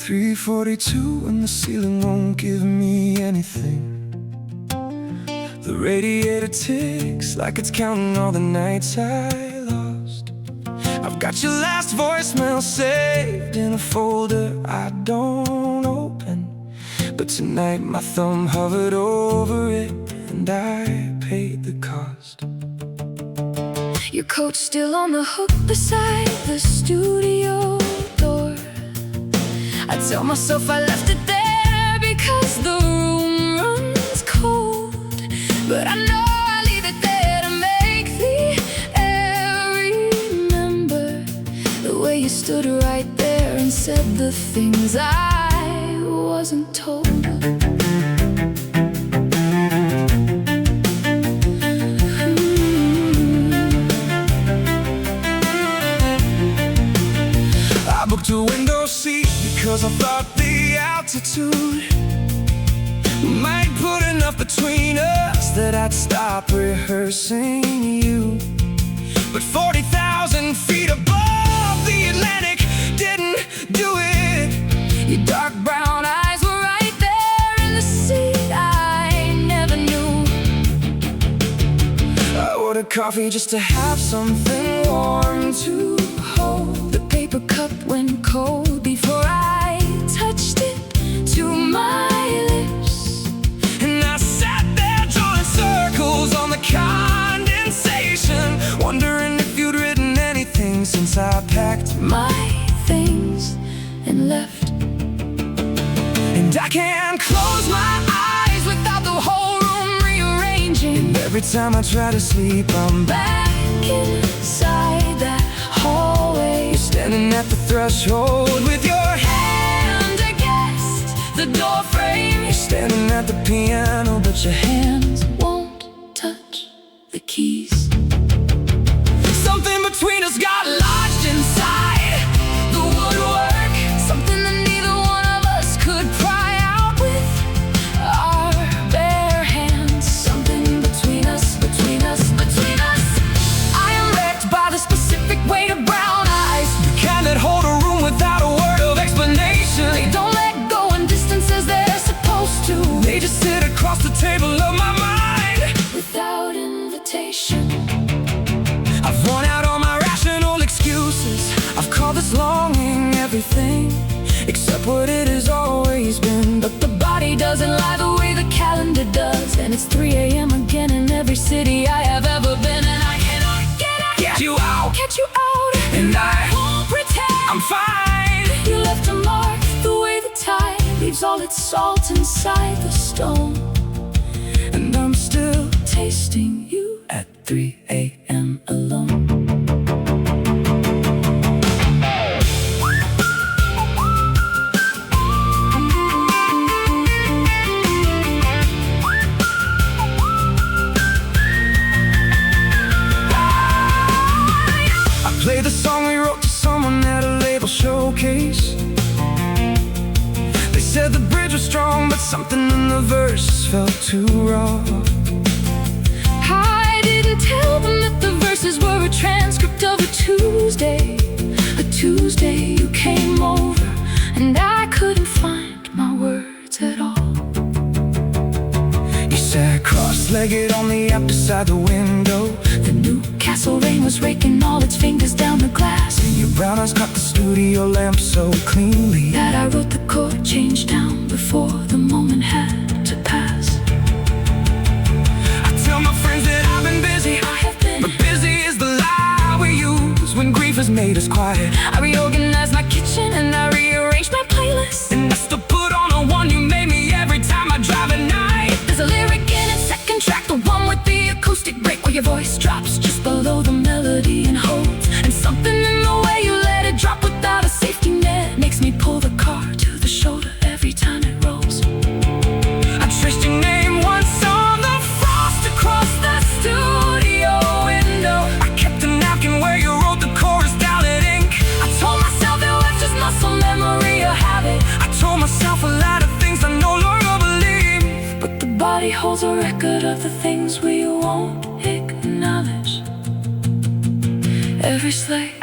3:42 and the ceiling won't give me anything. The radiator ticks like it's counting all the nights I lost. I've got your last voicemail saved in a folder I don't open, but tonight my thumb hovered over it and I paid the cost. Your coat's still on the hook beside the studio door. I tell myself I left it there because the room runs cold, but I know I leave it there to make the air remember the way you stood right there and said the things I wasn't told. I booked a window seat because I thought the altitude might put enough between us that I'd stop rehearsing you. But 40,000 feet above the Atlantic didn't do it. Your dark brown eyes were right there in the seat I never knew. I ordered coffee just to have something warm to hold. The paper cup went cold before I touched it to my lips, and I sat there drawing circles on the condensation, wondering if you'd written anything since I packed my things and left. And I can't close my eyes without the whole room rearranging. And every time I try to sleep, I'm Back inside that hallway, standing at the threshold with your hand against the door frame. You're standing at the piano, but your hands won't touch the keys. Something between us got lodged inside the woodwork, something that neither one of us could pry out with our bare hands. Something between us, between us, between us. I am wrecked by the specific weight of brown eyes, the kind that hold a room without a word of explanation. They don't let go in distances they're supposed to. They just sit across the table of my mind without invitation. I've worn out all my rational excuses. I've called this longing everything except what it has always been. But the body doesn't lie the way the calendar does, and it's 3 a.m. again in every city I have ever been. And I cannot get you out, and I won't pretend I'm fine. You left a mark the way the tide leaves all its salt inside the stone, and I'm still tasting you at 3 a.m. alone. I played the song we wrote to someone at a label showcase. They said the bridge was strong, but something in the verse felt too raw. I didn't tell them that the verses were a transcript of a Tuesday you came over, and I couldn't find my words at all. You sat cross-legged on the app beside the window. The Newcastle rain was raking all its fingers down the glass, And your brown eyes caught the studio lamp so cleanly that I wrote the chord change down before the moment had to pass. I tell my friends that I've been busy, I have been, but busy is the lie we use when grief has made us quiet. I reorganized my kitchen and I rearranged my playlist, And I still put on the one you made me every time I drive at night. there's a lyric in its second track, the one with the acoustic break where your voice drops just below the melody and holds. And something in the way you let it drop without a safety net makes me pull the car to the shoulder every time it rolls. I traced your name once on the frost across the studio window. I kept a napkin where you wrote the chorus down in ink. I told myself it was just muscle memory or habit. I told myself a lot of things I no longer believe, But the body holds a record of the things we won't acknowledge. Every slave